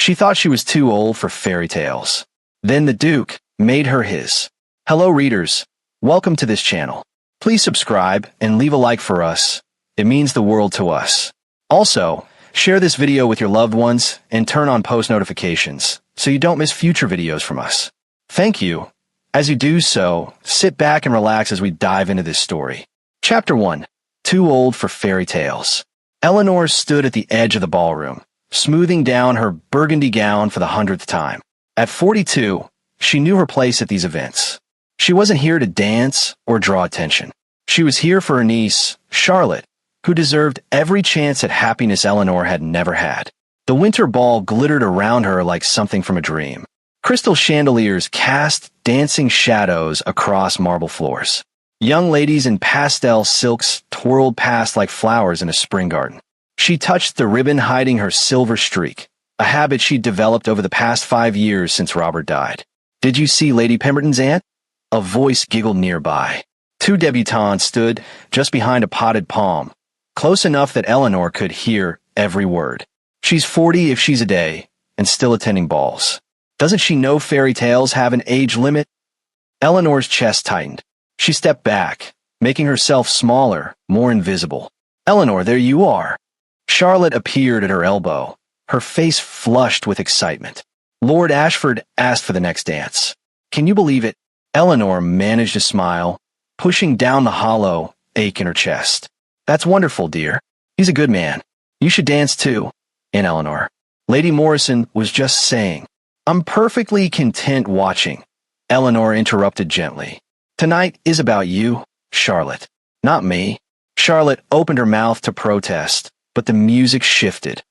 She thought she was too old for fairy tales. Then the Duke made her his. Hello readers, welcome to this channel. Please subscribe and leave a like for us. It means the world to us. Also, share this video with your loved ones and turn on post notifications so you don't miss future videos from us. Thank you. As you do so, sit back and relax as we dive into this story. Chapter 1. Too Old for Fairy Tales. Eleanor stood at the edge of the ballroom, smoothing down her burgundy gown for the 100th time. At 42, she knew her place at these events. She wasn't here to dance or draw attention. She was here for her niece, Charlotte, who deserved every chance at happiness Eleanor had never had. The winter ball glittered around her like something from a dream. Crystal chandeliers cast dancing shadows across marble floors. Young ladies in pastel silks twirled past like flowers in a spring garden. She touched the ribbon hiding her silver streak, a habit she'd developed over the past 5 years since Robert died. "Did you see Lady Pemberton's aunt?" A voice giggled nearby. Two debutantes stood just behind a potted palm, close enough that Eleanor could hear every word. "She's 40 if she's a day, and still attending balls. Doesn't she know fairy tales have an age limit?" Eleanor's chest tightened. She stepped back, making herself smaller, more invisible. "Eleanor, there you are." Charlotte appeared at her elbow, her face flushed with excitement. "Lord Ashford asked for the next dance. Can you believe it?" Eleanor managed a smile, pushing down the hollow ache in her chest. "That's wonderful, dear. He's a good man. You should dance too." And Eleanor, Lady Morrison was just saying. "I'm perfectly content watching," Eleanor interrupted gently. "Tonight is about you, Charlotte, not me." Charlotte opened her mouth to protest, but the music shifted.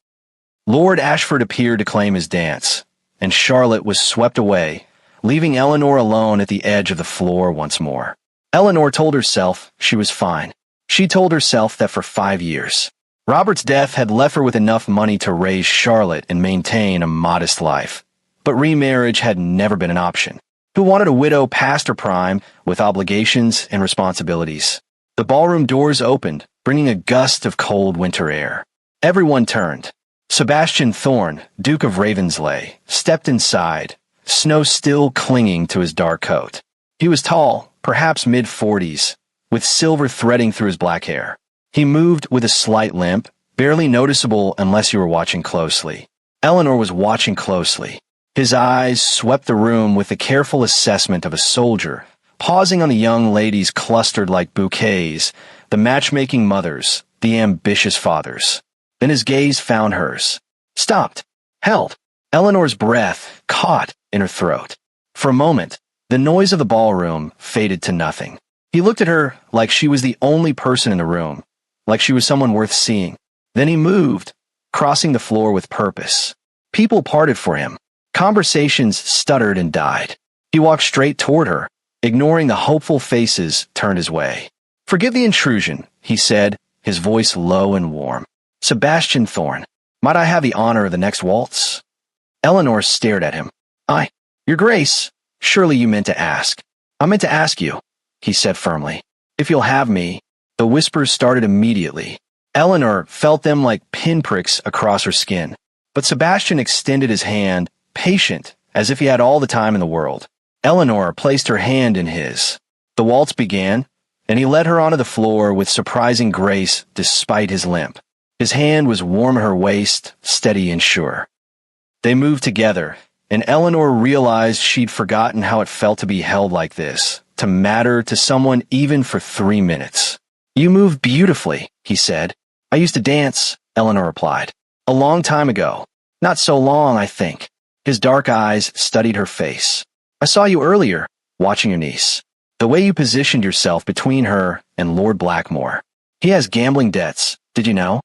Lord Ashford appeared to claim his dance, and Charlotte was swept away, leaving Eleanor alone at the edge of the floor once more. Eleanor told herself she was fine. She told herself that for 5 years, Robert's death had left her with enough money to raise Charlotte and maintain a modest life. But remarriage had never been an option. Who wanted a widow past her prime with obligations and responsibilities? The ballroom doors opened, bringing a gust of cold winter air. Everyone turned. Sebastian Thorne, Duke of Ravensleigh, stepped inside, snow still clinging to his dark coat. He was tall, perhaps mid-40s, with silver threading through his black hair. He moved with a slight limp, barely noticeable unless you were watching closely. Eleanor was watching closely. His eyes swept the room with the careful assessment of a soldier, pausing on the young ladies clustered like bouquets, the matchmaking mothers, the ambitious fathers. Then his gaze found hers. Stopped. Held. Eleanor's breath caught in her throat. For a moment, the noise of the ballroom faded to nothing. He looked at her like she was the only person in the room, like she was someone worth seeing. Then he moved, crossing the floor with purpose. People parted for him. Conversations stuttered and died. He walked straight toward her, ignoring the hopeful faces turned his way. "Forgive the intrusion," he said, his voice low and warm. "Sebastian Thorne, might I have the honor of the next waltz?" Eleanor stared at him. Your Grace, surely you meant to ask." "I meant to ask you," he said firmly. "If you'll have me." The whispers started immediately. Eleanor felt them like pinpricks across her skin. But Sebastian extended his hand, patient, as if he had all the time in the world. Eleanor placed her hand in his. The waltz began, and he led her onto the floor with surprising grace despite his limp. His hand was warm at her waist, steady and sure. They moved together, and Eleanor realized she'd forgotten how it felt to be held like this, to matter to someone even for 3 minutes. "You move beautifully," he said. "I used to dance," Eleanor replied. "A long time ago. Not so long, I think." His dark eyes studied her face. "I saw you earlier, watching your niece. The way you positioned yourself between her and Lord Blackmore. He has gambling debts, did you know?"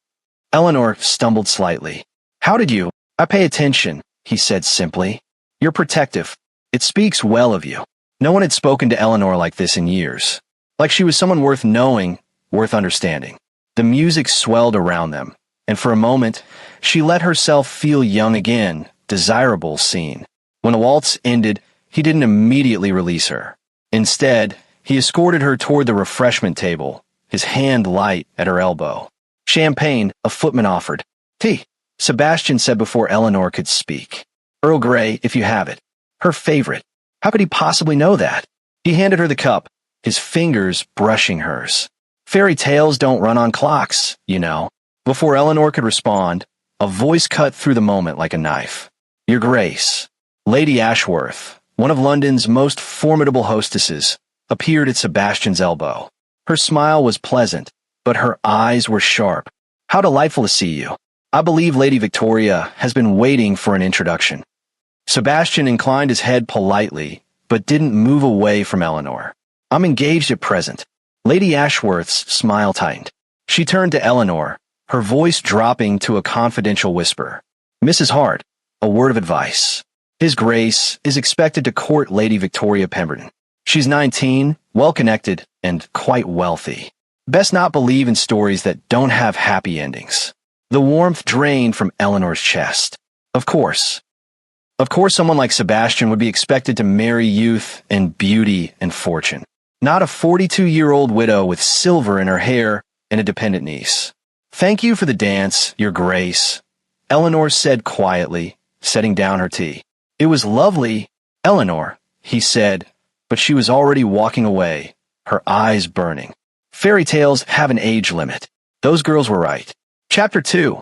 Eleanor stumbled slightly. "How did you?" "I pay attention," he said simply. "You're protective. It speaks well of you." No one had spoken to Eleanor like this in years. Like she was someone worth knowing, worth understanding. The music swelled around them, and for a moment, she let herself feel young again, desirable, seen. When the waltz ended, he didn't immediately release her. Instead, he escorted her toward the refreshment table, his hand light at her elbow. "Champagne," a footman offered. "Tea." Sebastian said before Eleanor could speak. Earl Grey, if you have it. Her favorite. How could he possibly know that? He handed her the cup, his fingers brushing hers. Fairy tales don't run on clocks, you know. Before Eleanor could respond, a voice cut through the moment like a knife. Your Grace. Lady Ashworth, one of London's most formidable hostesses, appeared at Sebastian's elbow. Her smile was pleasant, but her eyes were sharp. How delightful to see you. I believe Lady Victoria has been waiting for an introduction. Sebastian inclined his head politely, but didn't move away from Eleanor. I'm engaged at present. Lady Ashworth's smile tightened. She turned to Eleanor, her voice dropping to a confidential whisper. Mrs. Hart, a word of advice. His Grace is expected to court Lady Victoria Pemberton. She's 19, well-connected, and quite wealthy. Best not believe in stories that don't have happy endings. The warmth drained from Eleanor's chest. Of course. Of course someone like Sebastian would be expected to marry youth and beauty and fortune. Not a 42-year-old widow with silver in her hair and a dependent niece. Thank you for the dance, Your Grace, Eleanor said quietly, setting down her tea. It was lovely, Eleanor, he said, but she was already walking away, her eyes burning. Fairy tales have an age limit. Those girls were right. Chapter 2.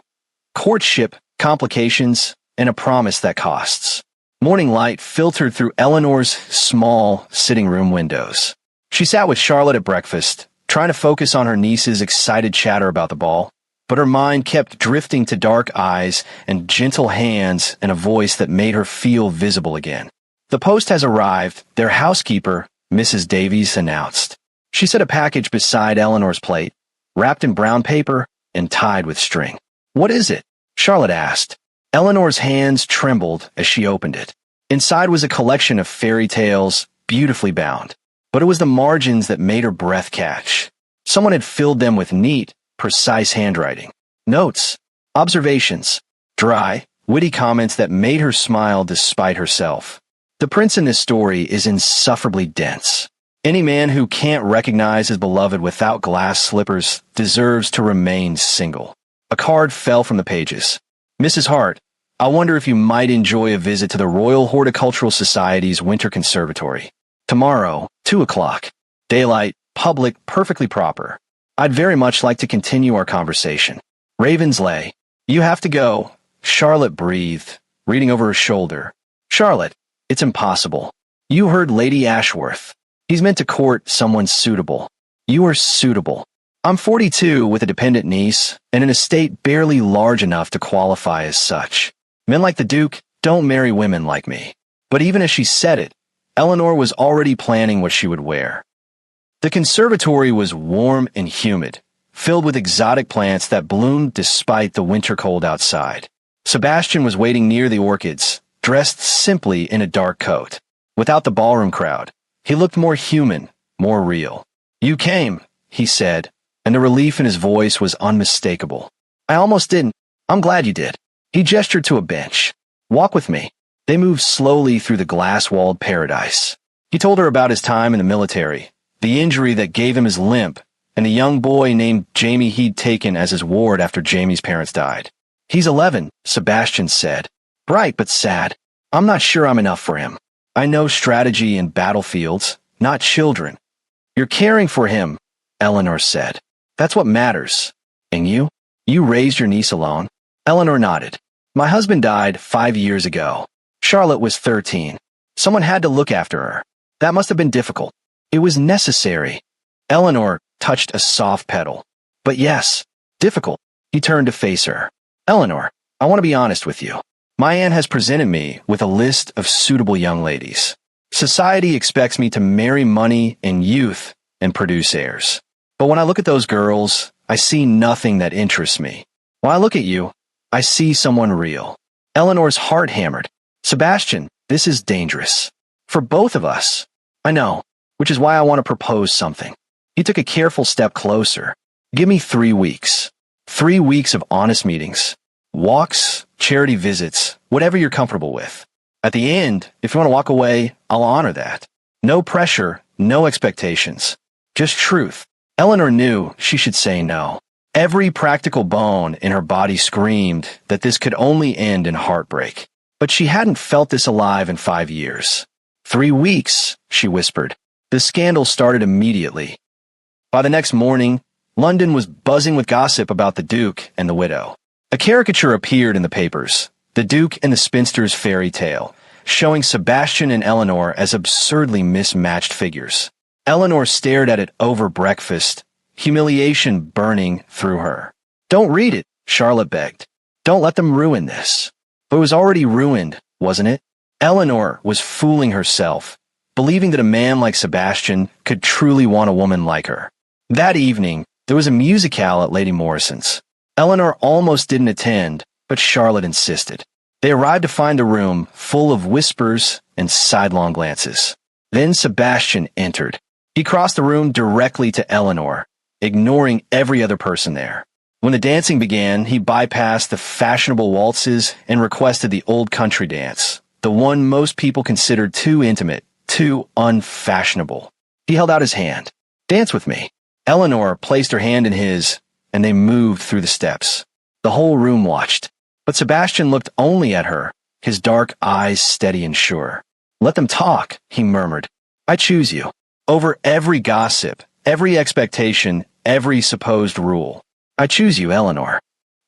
Courtship, Complications, and a Promise That Costs. Morning light filtered through Eleanor's small sitting room windows. She sat with Charlotte at breakfast, trying to focus on her niece's excited chatter about the ball, but her mind kept drifting to dark eyes and gentle hands and a voice that made her feel visible again. The post has arrived, their housekeeper, Mrs. Davies, announced. She set a package beside Eleanor's plate, wrapped in brown paper and tied with string. What is it? Charlotte asked. Eleanor's hands trembled as she opened it. Inside was a collection of fairy tales, beautifully bound. But it was the margins that made her breath catch. Someone had filled them with neat, precise handwriting. Notes, observations, dry, witty comments that made her smile despite herself. The prince in this story is insufferably dense. Any man who can't recognize his beloved without glass slippers deserves to remain single. A card fell from the pages. Mrs. Hart, I wonder if you might enjoy a visit to the Royal Horticultural Society's Winter Conservatory. Tomorrow, 2 o'clock. Daylight, public, perfectly proper. I'd very much like to continue our conversation. Ravensley. You have to go, Charlotte breathed, reading over her shoulder. Charlotte, it's impossible. You heard Lady Ashworth. He's meant to court someone suitable. You are suitable. I'm 42 with a dependent niece and an estate barely large enough to qualify as such. Men like the Duke don't marry women like me. But even as she said it, Eleanor was already planning what she would wear. The conservatory was warm and humid, filled with exotic plants that bloomed despite the winter cold outside. Sebastian was waiting near the orchids, dressed simply in a dark coat. Without the ballroom crowd, he looked more human, more real. You came, he said, and the relief in his voice was unmistakable. I almost didn't. I'm glad you did. He gestured to a bench. Walk with me. They moved slowly through the glass-walled paradise. He told her about his time in the military, the injury that gave him his limp, and the young boy named Jamie he'd taken as his ward after Jamie's parents died. He's 11, Sebastian said. Bright but sad. I'm not sure I'm enough for him. I know strategy in battlefields, not children. You're caring for him, Eleanor said. That's what matters. And you? You raised your niece alone? Eleanor nodded. My husband died 5 years ago. Charlotte was 13. Someone had to look after her. That must have been difficult. It was necessary. Eleanor touched a soft pedal. But yes, difficult. He turned to face her. Eleanor, I want to be honest with you. My aunt has presented me with a list of suitable young ladies. Society expects me to marry money and youth and produce heirs. But when I look at those girls, I see nothing that interests me. When I look at you, I see someone real. Eleanor's heart hammered. Sebastian, this is dangerous. For both of us. I know, which is why I want to propose something. He took a careful step closer. Give me 3 weeks. 3 weeks of honest meetings. Walks, charity visits, whatever you're comfortable with. At the end, if you want to walk away, I'll honor that. No pressure, no expectations. Just truth. Eleanor knew she should say no. Every practical bone in her body screamed that this could only end in heartbreak. But she hadn't felt this alive in 5 years. 3 weeks, she whispered. The scandal started immediately. By the next morning, London was buzzing with gossip about the Duke and the widow. A caricature appeared in the papers, The Duke and the Spinster's Fairy Tale, showing Sebastian and Eleanor as absurdly mismatched figures. Eleanor stared at it over breakfast, humiliation burning through her. Don't read it, Charlotte begged. Don't let them ruin this. But it was already ruined, wasn't it? Eleanor was fooling herself, believing that a man like Sebastian could truly want a woman like her. That evening, there was a musicale at Lady Morrison's. Eleanor almost didn't attend, but Charlotte insisted. They arrived to find the room full of whispers and sidelong glances. Then Sebastian entered. He crossed the room directly to Eleanor, ignoring every other person there. When the dancing began, he bypassed the fashionable waltzes and requested the old country dance, the one most people considered too intimate, too unfashionable. He held out his hand. Dance with me. Eleanor placed her hand in his, and they moved through the steps. The whole room watched. But Sebastian looked only at her, his dark eyes steady and sure. Let them talk, he murmured. I choose you. Over every gossip, every expectation, every supposed rule. I choose you, Eleanor.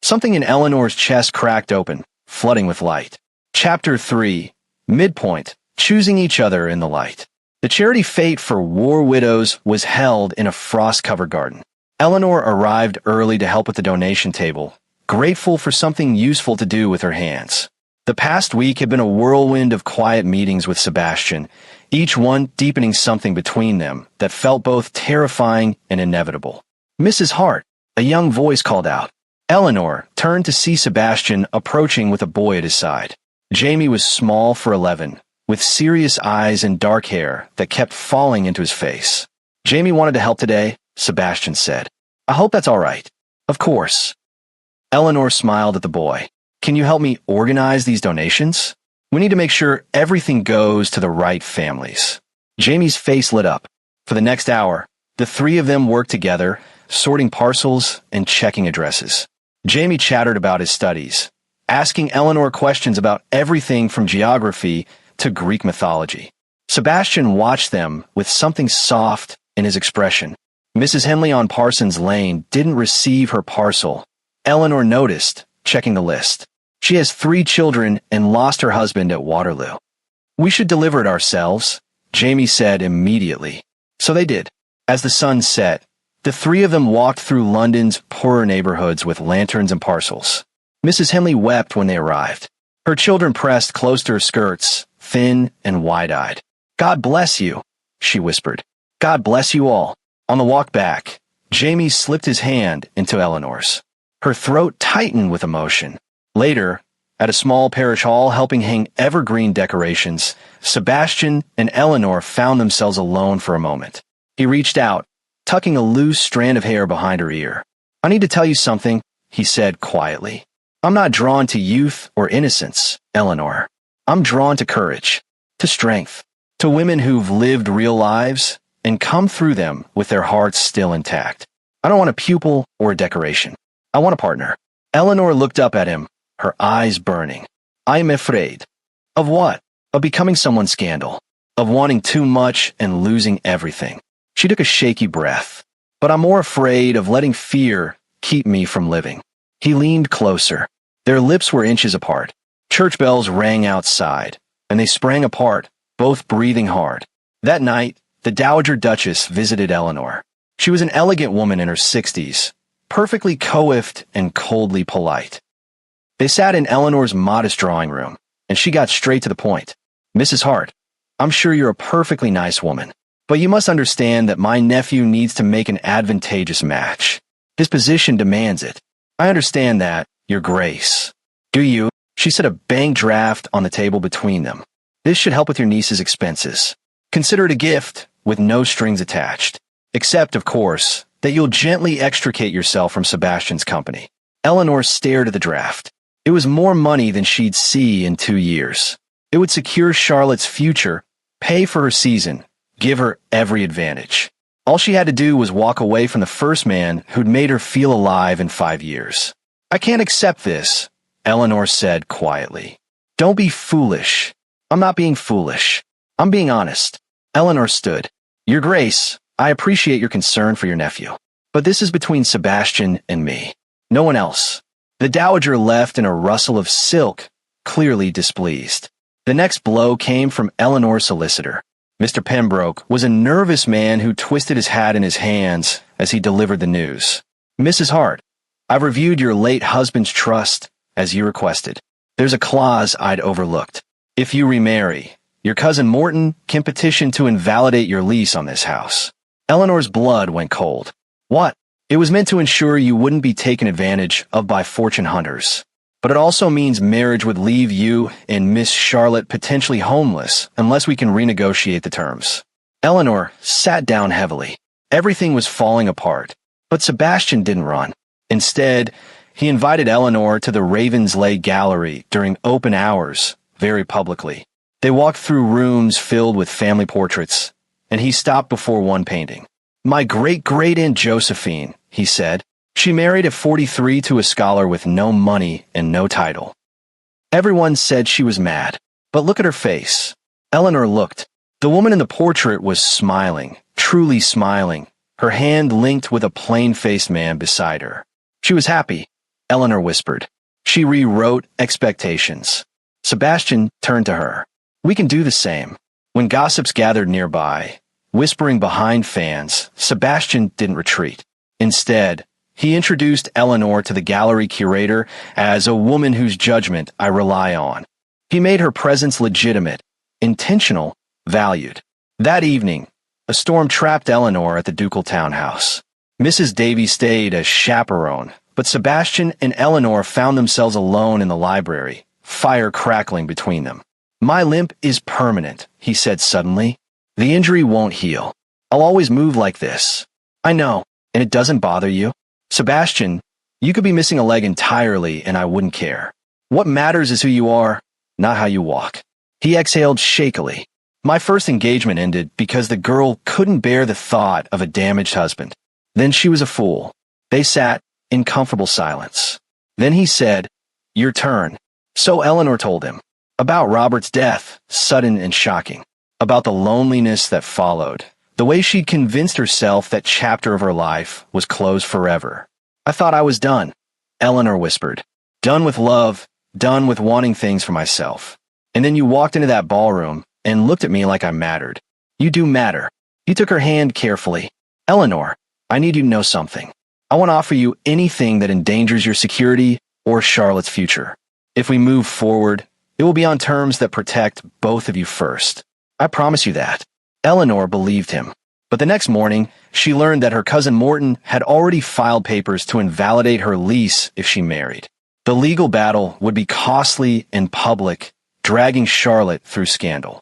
Something in Eleanor's chest cracked open, flooding with light. Chapter 3. Midpoint. Choosing each other in the light. The charity fete for war widows was held in a frost-covered garden. Eleanor arrived early to help at the donation table, grateful for something useful to do with her hands. The past week had been a whirlwind of quiet meetings with Sebastian, each one deepening something between them that felt both terrifying and inevitable. Mrs. Hart, a young voice called out. Eleanor turned to see Sebastian approaching with a boy at his side. Jamie was small for 11, with serious eyes and dark hair that kept falling into his face. Jamie wanted to help today, Sebastian said. I hope that's all right. Of course. Eleanor smiled at the boy. Can you help me organize these donations? We need to make sure everything goes to the right families. Jamie's face lit up. For the next hour, the three of them worked together, sorting parcels and checking addresses. Jamie chattered about his studies, asking Eleanor questions about everything from geography to Greek mythology. Sebastian watched them with something soft in his expression. Mrs. Henley on Parsons Lane didn't receive her parcel. Eleanor noticed, checking the list. She has 3 children and lost her husband at Waterloo. We should deliver it ourselves, Jamie said immediately. So they did. As the sun set, the 3 of them walked through London's poorer neighborhoods with lanterns and parcels. Mrs. Henley wept when they arrived. Her children pressed close to her skirts, thin and wide-eyed. God bless you, she whispered. God bless you all. On the walk back, Jamie slipped his hand into Eleanor's. Her throat tightened with emotion. Later, at a small parish hall helping hang evergreen decorations, Sebastian and Eleanor found themselves alone for a moment. He reached out, tucking a loose strand of hair behind her ear. I need to tell you something, he said quietly. I'm not drawn to youth or innocence, Eleanor. I'm drawn to courage, to strength, to women who've lived real lives and come through them with their hearts still intact. I don't want a pupil or a decoration. I want a partner. Eleanor looked up at him, her eyes burning. I am afraid. Of what? Of becoming someone's scandal. Of wanting too much and losing everything. She took a shaky breath. But I'm more afraid of letting fear keep me from living. He leaned closer. Their lips were inches apart. Church bells rang outside, and they sprang apart, both breathing hard. That night, the Dowager Duchess visited Eleanor. She was an elegant woman in her 60s, perfectly coiffed and coldly polite. They sat in Eleanor's modest drawing room, and she got straight to the point. Mrs. Hart, I'm sure you're a perfectly nice woman, but you must understand that my nephew needs to make an advantageous match. His position demands it. I understand that, Your Grace. Do you? She set a bank draft on the table between them. This should help with your niece's expenses. Consider it a gift with no strings attached. Except, of course, that you'll gently extricate yourself from Sebastian's company. Eleanor stared at the draft. It was more money than she'd see in 2 years. It would secure Charlotte's future, pay for her season, give her every advantage. All she had to do was walk away from the first man who'd made her feel alive in 5 years. "I can't accept this," Eleanor said quietly. "Don't be foolish." "I'm not being foolish. I'm being honest." Eleanor stood. "Your Grace, I appreciate your concern for your nephew. But this is between Sebastian and me. No one else." The dowager left in a rustle of silk, clearly displeased. The next blow came from Eleanor's solicitor. Mr. Pembroke was a nervous man who twisted his hat in his hands as he delivered the news. "Mrs. Hart, I've reviewed your late husband's trust, as you requested. There's a clause I'd overlooked. If you remarry, your cousin Morton can petition to invalidate your lease on this house." Eleanor's blood went cold. "What?" "It was meant to ensure you wouldn't be taken advantage of by fortune hunters. But it also means marriage would leave you and Miss Charlotte potentially homeless unless we can renegotiate the terms." Eleanor sat down heavily. Everything was falling apart. But Sebastian didn't run. Instead, he invited Eleanor to the Ravensleigh Gallery during open hours, very publicly. They walked through rooms filled with family portraits, and he stopped before one painting. "My great-great-aunt Josephine," he said. "She married at 43 to a scholar with no money and no title." Everyone said she was mad, but look at her face. Eleanor looked. The woman in the portrait was smiling, truly smiling, her hand linked with a plain-faced man beside her. She was happy, Eleanor whispered. She rewrote expectations. Sebastian turned to her. "We can do the same." When gossips gathered nearby, whispering behind fans, Sebastian didn't retreat. Instead, he introduced Eleanor to the gallery curator as a woman whose judgment I rely on. He made her presence legitimate, intentional, valued. That evening, a storm trapped Eleanor at the ducal townhouse. Mrs. Davy stayed as chaperone, but Sebastian and Eleanor found themselves alone in the library, fire crackling between them. "My limp is permanent," he said suddenly. "The injury won't heal. I'll always move like this." "I know, and it doesn't bother you." "Sebastian, you could be missing a leg entirely and I wouldn't care. What matters is who you are, not how you walk." He exhaled shakily. "My first engagement ended because the girl couldn't bear the thought of a damaged husband. Then she was a fool." They sat in comfortable silence. Then he said, "Your turn." So Eleanor told him. About Robert's death, sudden and shocking. About the loneliness that followed. The way she'd convinced herself that chapter of her life was closed forever. "I thought I was done," Eleanor whispered. "Done with love, done with wanting things for myself. And then you walked into that ballroom and looked at me like I mattered. You do matter." He took her hand carefully. "Eleanor, I need you to know something. I want to offer you anything that endangers your security or Charlotte's future. If we move forward, it will be on terms that protect both of you first. I promise you that." Eleanor believed him. But the next morning, she learned that her cousin Morton had already filed papers to invalidate her lease if she married. The legal battle would be costly and public, dragging Charlotte through scandal.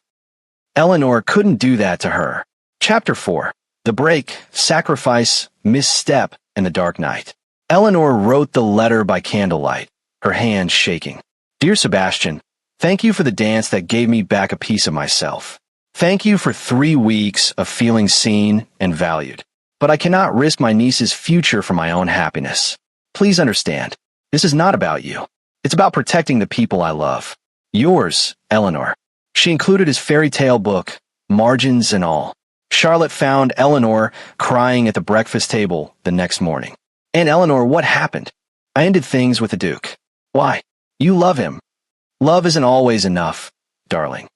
Eleanor couldn't do that to her. Chapter 4. The Break, Sacrifice, Misstep, and the Dark Night. Eleanor wrote the letter by candlelight, her hand shaking. "Dear Sebastian, thank you for the dance that gave me back a piece of myself. Thank you for 3 weeks of feeling seen and valued. But I cannot risk my niece's future for my own happiness. Please understand, this is not about you. It's about protecting the people I love. Yours, Eleanor." She included his fairy tale book, margins and all. Charlotte found Eleanor crying at the breakfast table the next morning. "Aunt Eleanor, what happened?" "I ended things with the Duke." "Why?" "You love him." "Love isn't always enough, darling."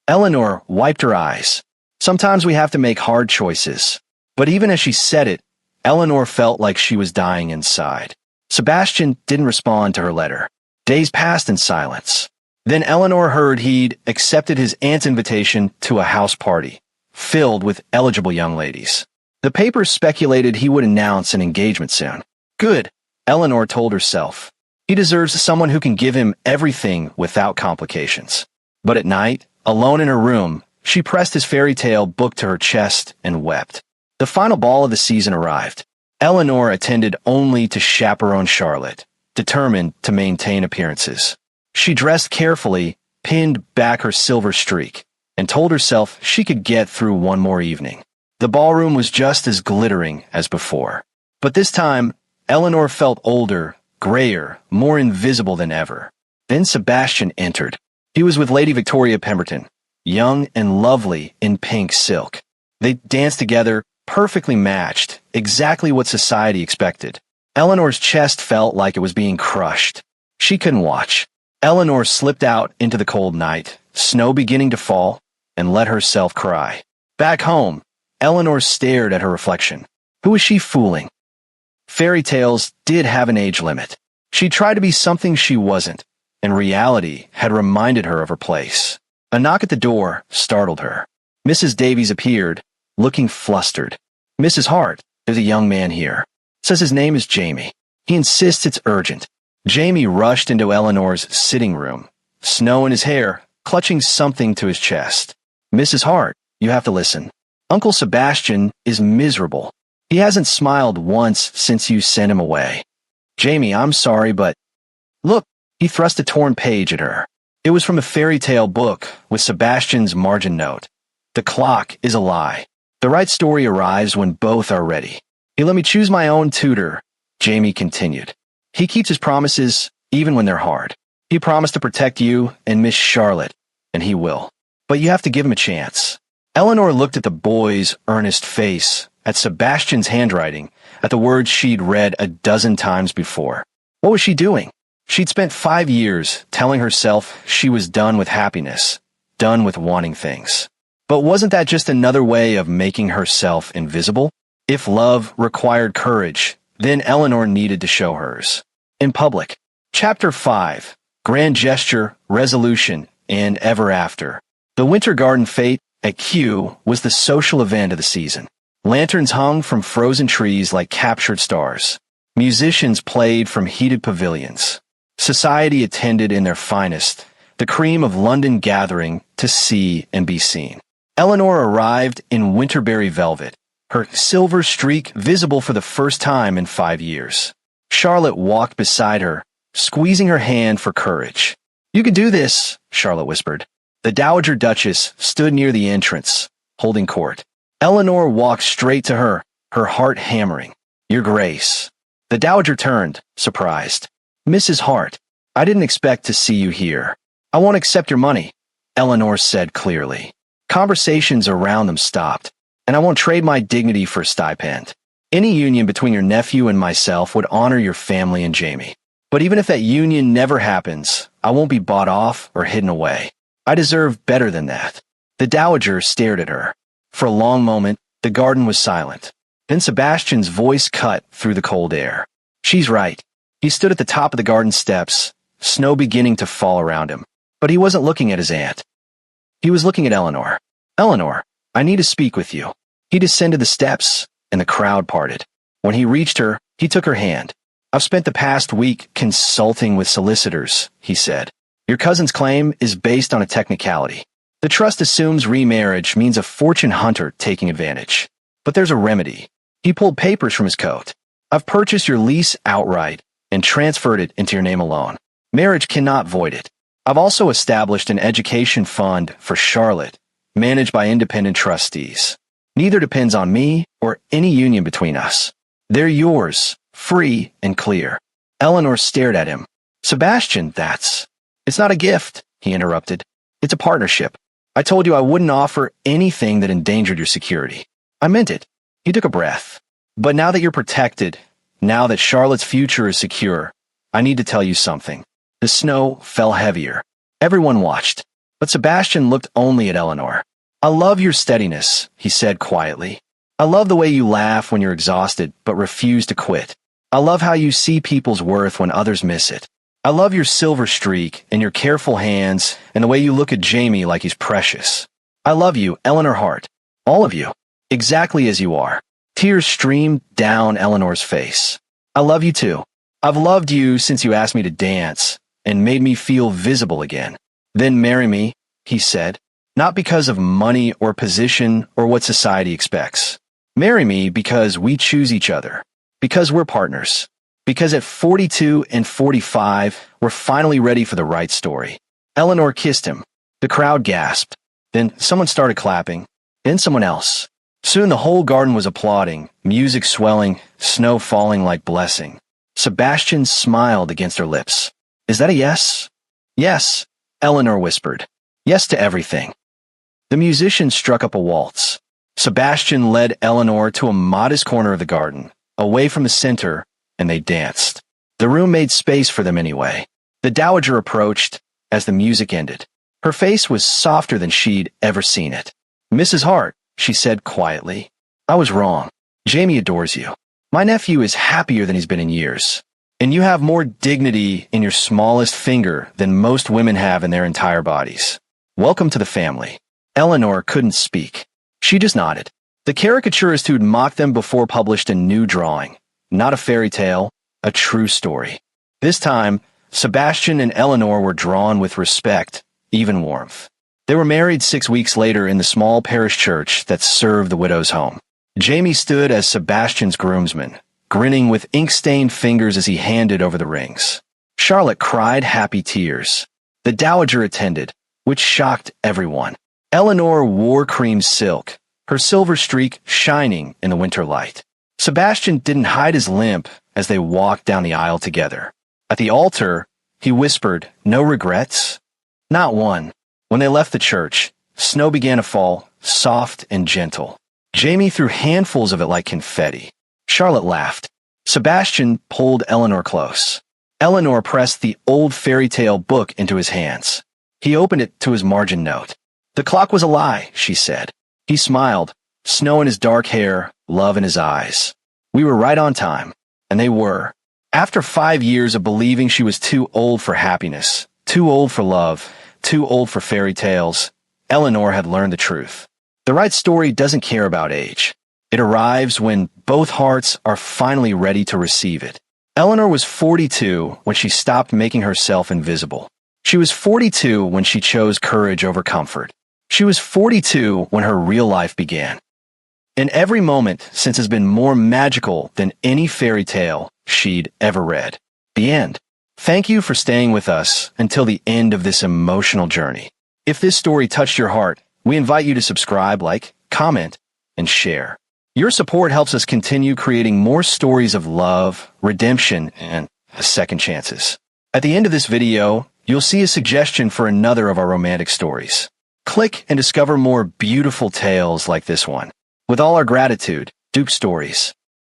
Eleanor wiped her eyes. "Sometimes we have to make hard choices." But even as she said it, Eleanor felt like she was dying inside. Sebastian didn't respond to her letter. Days passed in silence. Then Eleanor heard he'd accepted his aunt's invitation to a house party, filled with eligible young ladies. The papers speculated he would announce an engagement soon. Good, Eleanor told herself. He deserves someone who can give him everything without complications. But at night, alone in her room, she pressed his fairy tale book to her chest and wept. The final ball of the season arrived. Eleanor attended only to chaperone Charlotte, determined to maintain appearances. She dressed carefully, pinned back her silver streak, and told herself she could get through one more evening. The ballroom was just as glittering as before. But this time, Eleanor felt older, grayer, more invisible than ever. Then Sebastian entered. He was with Lady Victoria Pemberton, young and lovely in pink silk. They danced together, perfectly matched, exactly what society expected. Eleanor's chest felt like it was being crushed. She couldn't watch. Eleanor slipped out into the cold night, snow beginning to fall, and let herself cry. Back home, Eleanor stared at her reflection. Who was she fooling? Fairy tales did have an age limit. She tried to be something she wasn't, and reality had reminded her of her place. A knock at the door startled her. Mrs. Davies appeared, looking flustered. Mrs. Hart, there's a young man here. Says his name is Jamie. He insists it's urgent. Jamie rushed into Eleanor's sitting room, snow in his hair, clutching something to his chest. Mrs. Hart, you have to listen. Uncle Sebastian is miserable. He hasn't smiled once since you sent him away. Jamie, I'm sorry, but... Look, he thrust a torn page at her. It was from a fairy tale book with Sebastian's margin note. The clock is a lie. The right story arrives when both are ready. He let me choose my own tutor, Jamie continued. He keeps his promises even when they're hard. He promised to protect you and Miss Charlotte, and he will. But you have to give him a chance. Eleanor looked at the boy's earnest face, at Sebastian's handwriting, at the words she'd read a dozen times before. What was she doing? She'd spent 5 years telling herself she was done with happiness, done with wanting things. But wasn't that just another way of making herself invisible? If love required courage, then Eleanor needed to show hers. In public. Chapter 5. Grand Gesture, Resolution, and Ever After. The Winter Garden Fete at Kew was the social event of the season. Lanterns hung from frozen trees like captured stars. Musicians played from heated pavilions. Society attended in their finest, the cream of London gathering to see and be seen. Eleanor arrived in winterberry velvet, her silver streak visible for the first time in 5 years. Charlotte walked beside her, squeezing her hand for courage. You can do this, Charlotte whispered. The Dowager Duchess stood near the entrance, holding court. Eleanor walked straight to her, her heart hammering. Your Grace. The Dowager turned, surprised. Mrs. Hart, I didn't expect to see you here. I won't accept your money, Eleanor said clearly. Conversations around them stopped, and I won't trade my dignity for a stipend. Any union between your nephew and myself would honor your family and Jamie. But even if that union never happens, I won't be bought off or hidden away. I deserve better than that. The Dowager stared at her. For a long moment, the garden was silent. Then Sebastian's voice cut through the cold air. She's right. He stood at the top of the garden steps, snow beginning to fall around him. But he wasn't looking at his aunt. He was looking at Eleanor. Eleanor, I need to speak with you. He descended the steps, and the crowd parted. When he reached her, he took her hand. I've spent the past week consulting with solicitors, he said. Your cousin's claim is based on a technicality. The trust assumes remarriage means a fortune hunter taking advantage. But there's a remedy. He pulled papers from his coat. I've purchased your lease outright and transferred it into your name alone. Marriage cannot void it. I've also established an education fund for Charlotte, managed by independent trustees. Neither depends on me or any union between us. They're yours, free and clear. Eleanor stared at him. Sebastian, It's not a gift, he interrupted. It's a partnership. I told you I wouldn't offer anything that endangered your security. I meant it. He took a breath. But now that you're protected, now that Charlotte's future is secure, I need to tell you something. The snow fell heavier. Everyone watched, but Sebastian looked only at Eleanor. I love your steadiness, he said quietly. I love the way you laugh when you're exhausted but refuse to quit. I love how you see people's worth when others miss it. I love your silver streak and your careful hands and the way you look at Jamie like he's precious. I love you, Eleanor Hart. All of you. Exactly as you are. Tears streamed down Eleanor's face. I love you too. I've loved you since you asked me to dance and made me feel visible again. Then marry me, he said, not because of money or position or what society expects. Marry me because we choose each other, because we're partners, because at 42 and 45, we're finally ready for the right story. Eleanor kissed him. The crowd gasped. Then someone started clapping. Then someone else. Soon the whole garden was applauding, music swelling, snow falling like blessing. Sebastian smiled against her lips. Is that a yes? Yes, Eleanor whispered. Yes to everything. The musicians struck up a waltz. Sebastian led Eleanor to a modest corner of the garden, away from the center, and they danced. The room made space for them anyway. The dowager approached as the music ended. Her face was softer than she'd ever seen it. Mrs. Hart, she said quietly, I was wrong. Jamie adores you. My nephew is happier than he's been in years. And you have more dignity in your smallest finger than most women have in their entire bodies. Welcome to the family. Eleanor couldn't speak. She just nodded. The caricaturist who'd mocked them before published a new drawing. Not a fairy tale, a true story. This time, Sebastian and Eleanor were drawn with respect, even warmth. They were married 6 weeks later in the small parish church that served the widow's home. Jamie stood as Sebastian's groomsman, grinning with ink-stained fingers as he handed over the rings. Charlotte cried happy tears. The dowager attended, which shocked everyone. Eleanor wore cream silk, her silver streak shining in the winter light. Sebastian didn't hide his limp as they walked down the aisle together. At the altar, he whispered, "No regrets?" Not one. When they left the church, snow began to fall, soft and gentle. Jamie threw handfuls of it like confetti. Charlotte laughed. Sebastian pulled Eleanor close. Eleanor pressed the old fairy tale book into his hands. He opened it to his margin note. The clock was a lie, she said. He smiled, snow in his dark hair, love in his eyes. We were right on time. And they were. After 5 years of believing she was too old for happiness, too old for love, too old for fairy tales, Eleanor had learned the truth. The right story doesn't care about age. It arrives when both hearts are finally ready to receive it. Eleanor was 42 when she stopped making herself invisible. She was 42 when she chose courage over comfort. She was 42 when her real life began. And every moment since has been more magical than any fairy tale she'd ever read. The end. Thank you for staying with us until the end of this emotional journey. If this story touched your heart, we invite you to subscribe, like, comment, and share. Your support helps us continue creating more stories of love, redemption, and second chances. At the end of this video, you'll see a suggestion for another of our romantic stories. Click and discover more beautiful tales like this one. With all our gratitude, Duke Stories.